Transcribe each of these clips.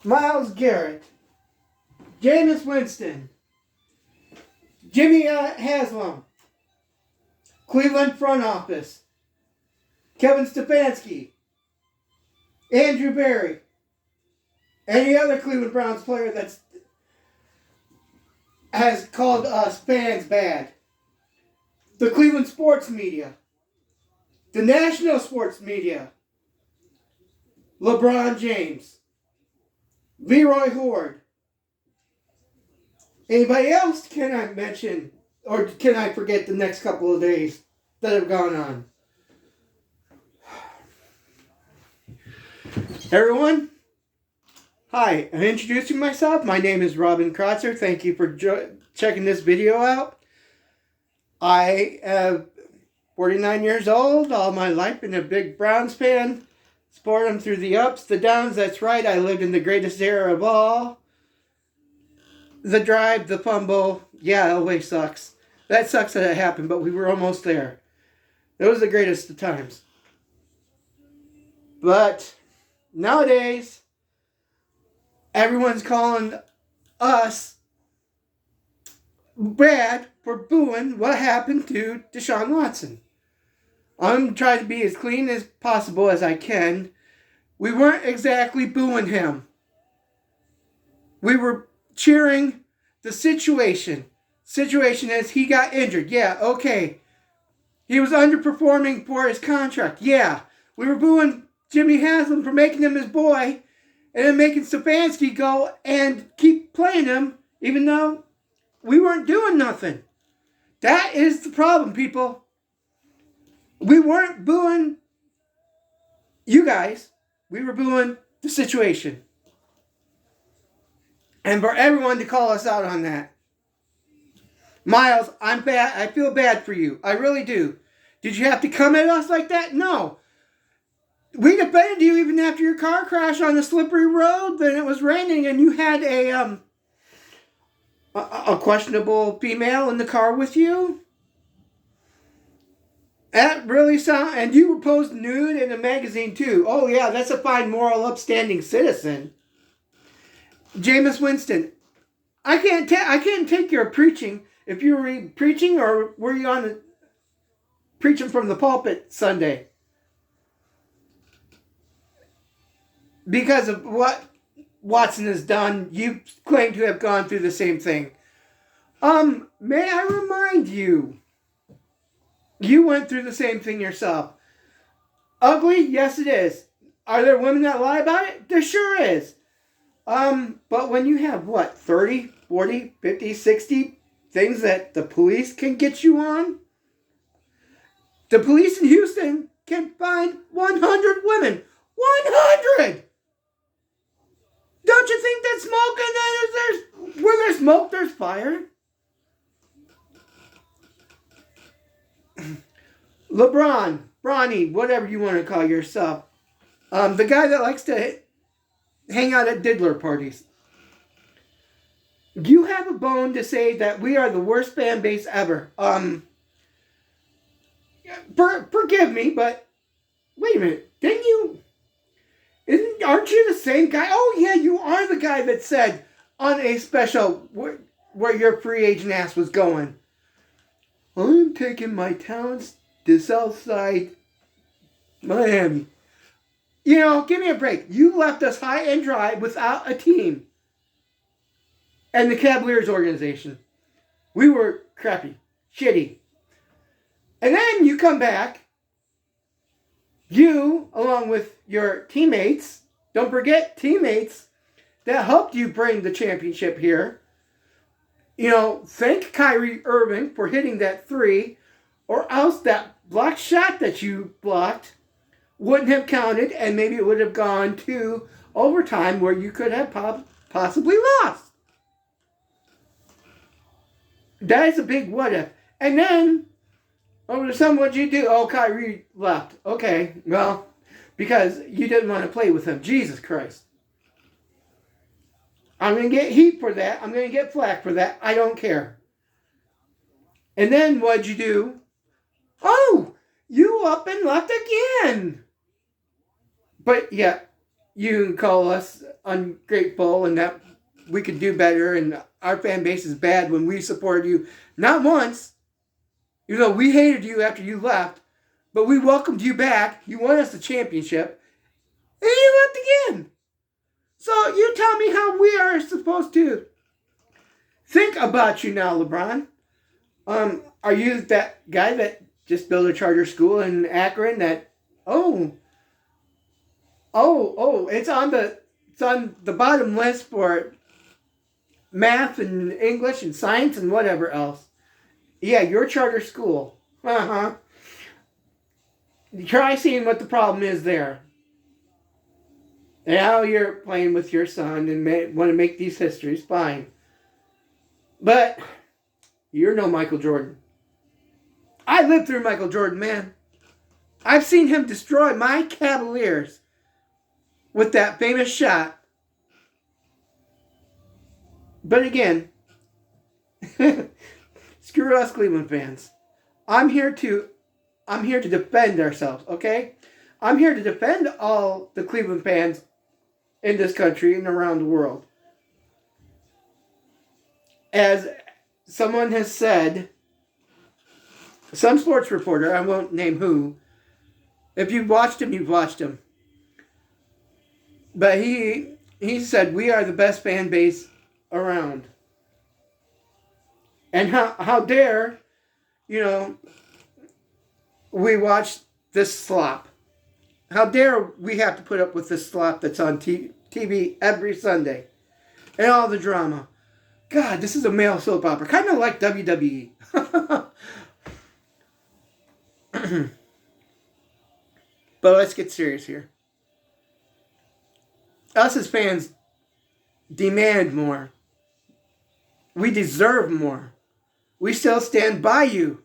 Myles Garrett, Jameis Winston, Jimmy Haslam, Cleveland front office, Kevin Stefanski, Andrew Berry, any other Cleveland Browns player that's has called us fans bad. The Cleveland sports media, the national sports media, Lebron James, Leroy Horde. Anybody else can I mention, or can I forget the next couple of days that have gone on? Everyone, hi, I'm introducing myself. My name is Robin Kratzer. Thank you for checking this video out. I am 49 years old, all my life been a big Browns fan. Support them through the ups, the downs, that's right. I lived in the greatest era of all. The drive, the fumble, yeah, it always sucks. That sucks that it happened, but we were almost there. It was the greatest of times. But nowadays, everyone's calling us bad for booing what happened to Deshaun Watson. I'm trying to be as clean as possible as I can. We weren't exactly booing him. We were cheering the situation. Situation is he got injured. Yeah, okay. He was underperforming for his contract. Yeah. We were booing Jimmy Haslam for making him his boy and then making Stefanski go and keep playing him even though we weren't doing nothing. That is the problem, people. We weren't booing you guys. We were booing the situation. And for everyone to call us out on that. Myles, I'm bad. I feel bad for you. I really do. Did you have to come at us like that? No. We defended you even after your car crashed on the slippery road. Then it was raining and you had a questionable female in the car with you. That really sounds... And you were posed nude in a magazine too. Oh yeah, that's a fine, moral, upstanding citizen. Jameis Winston. I can't take your preaching. If you were preaching or were you on the... preaching from the pulpit Sunday. Because of what Watson has done, you claim to have gone through the same thing. May I remind you, you went through the same thing yourself. Ugly? Yes, it is. Are there women that lie about it? There sure is. But when you have, 30, 40, 50, 60 things that the police can get you on? The police in Houston can find 100 women. 100! Don't you think that smoke and there's where there's smoke, there's fire? Lebron, Bronny, whatever you want to call yourself. The guy that likes to hang out at diddler parties. You have a bone to say that we are the worst fan base ever. Forgive me, but wait a minute. Aren't you the same guy? Oh yeah, you are the guy that said on a special where your free agent ass was going. I'm taking my talents to Southside Miami. You know, give me a break. You left us high and dry without a team. And the Cavaliers organization. We were crappy. Shitty. And then you come back. You, along with your teammates, don't forget teammates that helped you bring the championship here. You know, thank Kyrie Irving for hitting that three, or else that blocked shot that you blocked wouldn't have counted, and maybe it would have gone to overtime where you could have possibly lost. That is a big what if. And then, over to some, what'd you do? Oh, Kyrie left. Okay, well, because you didn't want to play with him. Jesus Christ. I'm going to get heat for that. I'm going to get flack for that. I don't care. And then what'd you do? Oh, you up and left again. But yeah, you call us ungrateful and that we could do better and our fan base is bad when we supported you. Not once. You know, we hated you after you left, but we welcomed you back. You won us the championship, and you left again. So you tell me how we are supposed to think about you now, LeBron. Are you that guy that just built a charter school in Akron that, it's on the bottom list for math and English and science and whatever else. Yeah, your charter school. Uh-huh. Try seeing what the problem is there. Now you're playing with your son and want to make these histories. Fine. But you're no Michael Jordan. I lived through Michael Jordan, man. I've seen him destroy my Cavaliers with that famous shot. But again, screw us Cleveland fans. I'm here to defend ourselves, okay? I'm here to defend all the Cleveland fans in this country and around the world. As someone has said, some sports reporter, I won't name who, if you've watched him, you've watched him. But he said, we are the best fan base around. And how dare, we watch this slop. How dare we have to put up with this slop that's on TV every Sunday. And all the drama. God, this is a male soap opera. Kind of like WWE. But let's get serious here. Us as fans demand more. We deserve more. We still stand by you.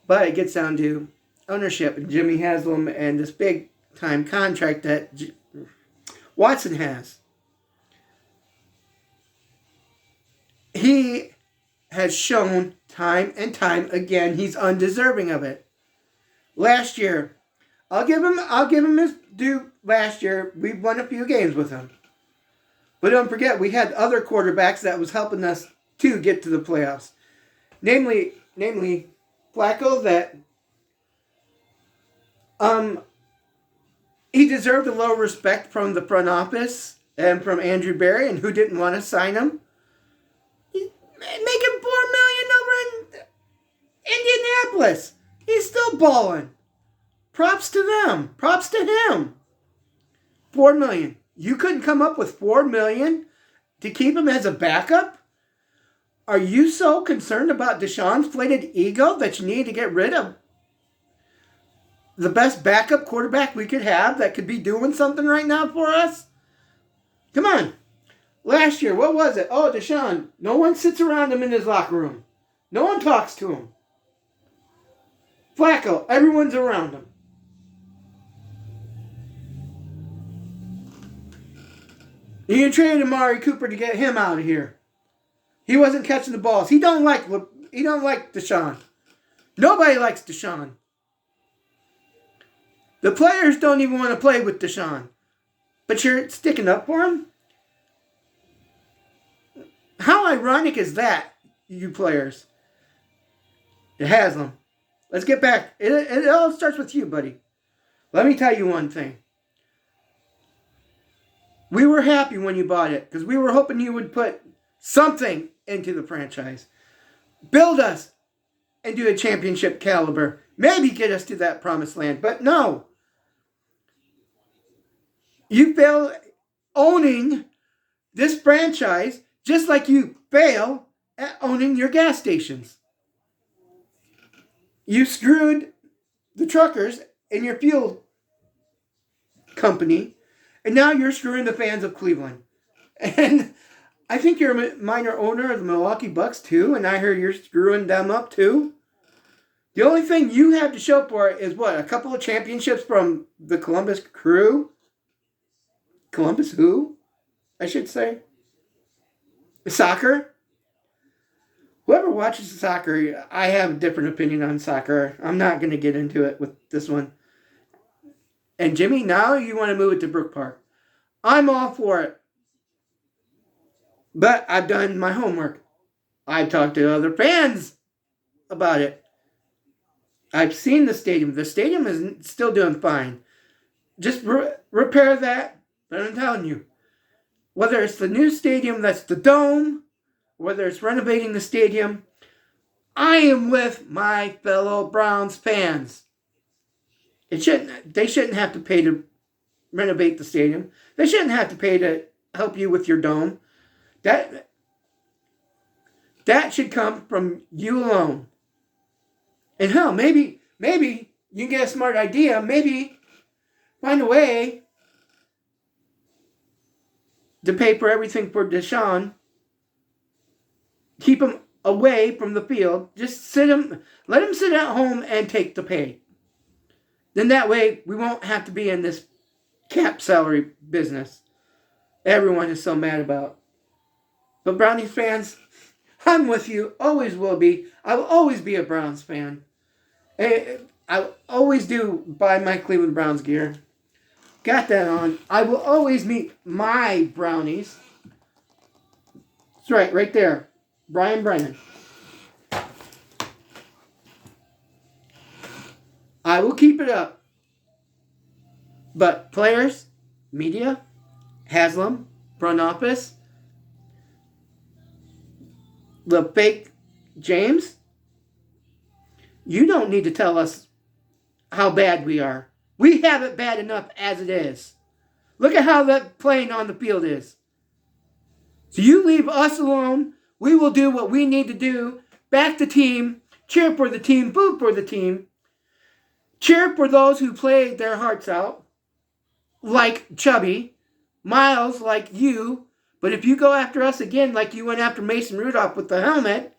But it gets down to ownership and Jimmy Haslam and this big time contract that Watson has. He has shown time and time again he's undeserving of it. Last year, I'll give him his due. Last year, we won a few games with him. But don't forget, we had other quarterbacks that was helping us to get to the playoffs. Namely Flacco, that he deserved a little respect from the front office and from Andrew Berry, and who didn't want to sign him. He's making $4 million over in Indianapolis. He's still balling. Props to them. Props to him. $4 million. You couldn't come up with $4 million to keep him as a backup? Are you so concerned about Deshaun's inflated ego that you need to get rid of the best backup quarterback we could have that could be doing something right now for us? Come on. Last year, what was it? Oh, Deshaun. No one sits around him in his locker room. No one talks to him. Flacco. Everyone's around him. You traded Amari Cooper to get him out of here. He wasn't catching the balls. He don't like Deshaun. Nobody likes Deshaun. The players don't even want to play with Deshaun. But you're sticking up for him? How ironic is that, you players? Haslam. Let's get back. It all starts with you, buddy. Let me tell you one thing. We were happy when you bought it because we were hoping you would put something into the franchise. Build us into a championship caliber. Maybe get us to that promised land. But no. You fail owning this franchise just like you fail at owning your gas stations. You screwed the truckers in your fuel company. And now you're screwing the fans of Cleveland. And I think you're a minor owner of the Milwaukee Bucks too. And I heard you're screwing them up too. The only thing you have to show for it is what? A couple of championships from the Columbus Crew? Columbus who? I should say. Soccer? Whoever watches soccer, I have a different opinion on soccer. I'm not going to get into it with this one. And Jimmy, now you want to move it to Brook Park. I'm all for it. But I've done my homework. I've talked to other fans about it. I've seen the stadium. The stadium is still doing fine. Just repair that. But I'm telling you, whether it's the new stadium that's the dome, whether it's renovating the stadium, I am with my fellow Browns fans. They shouldn't have to pay to renovate the stadium. They shouldn't have to pay to help you with your dome. That should come from you alone. And hell, maybe you can get a smart idea. Maybe find a way to pay for everything for Deshaun. Keep him away from the field. Just let him sit at home and take the pay. Then that way we won't have to be in this cap salary business everyone is so mad about. But Brownies fans, I'm with you. Always will be. I will always be a Browns fan. I always do buy my Cleveland Browns gear. Got that on. I will always meet my Brownies. That's right there. Brian Brennan. I will keep it up. But players, media, Haslam, front office, the fake James, you don't need to tell us how bad we are. We have it bad enough as it is. Look at how that playing on the field is. So you leave us alone. We will do what we need to do. Back the team. Cheer for the team. Boo for the team. Cheer for those who played their hearts out. Like Chubby. Myles, like you. But if you go after us again like you went after Mason Rudolph with the helmet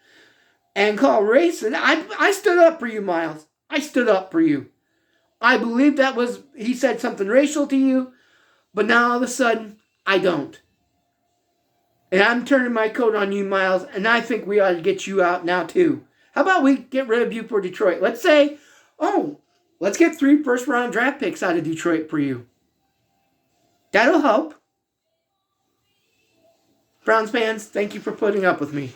and call racist, I stood up for you, Myles. I stood up for you. I believe he said something racial to you, but now all of a sudden, I don't. And I'm turning my coat on you, Myles, and I think we ought to get you out now too. How about we get rid of you for Detroit? Let's say, let's get 3 first-round draft picks out of Detroit for you. That'll help. Browns fans, thank you for putting up with me.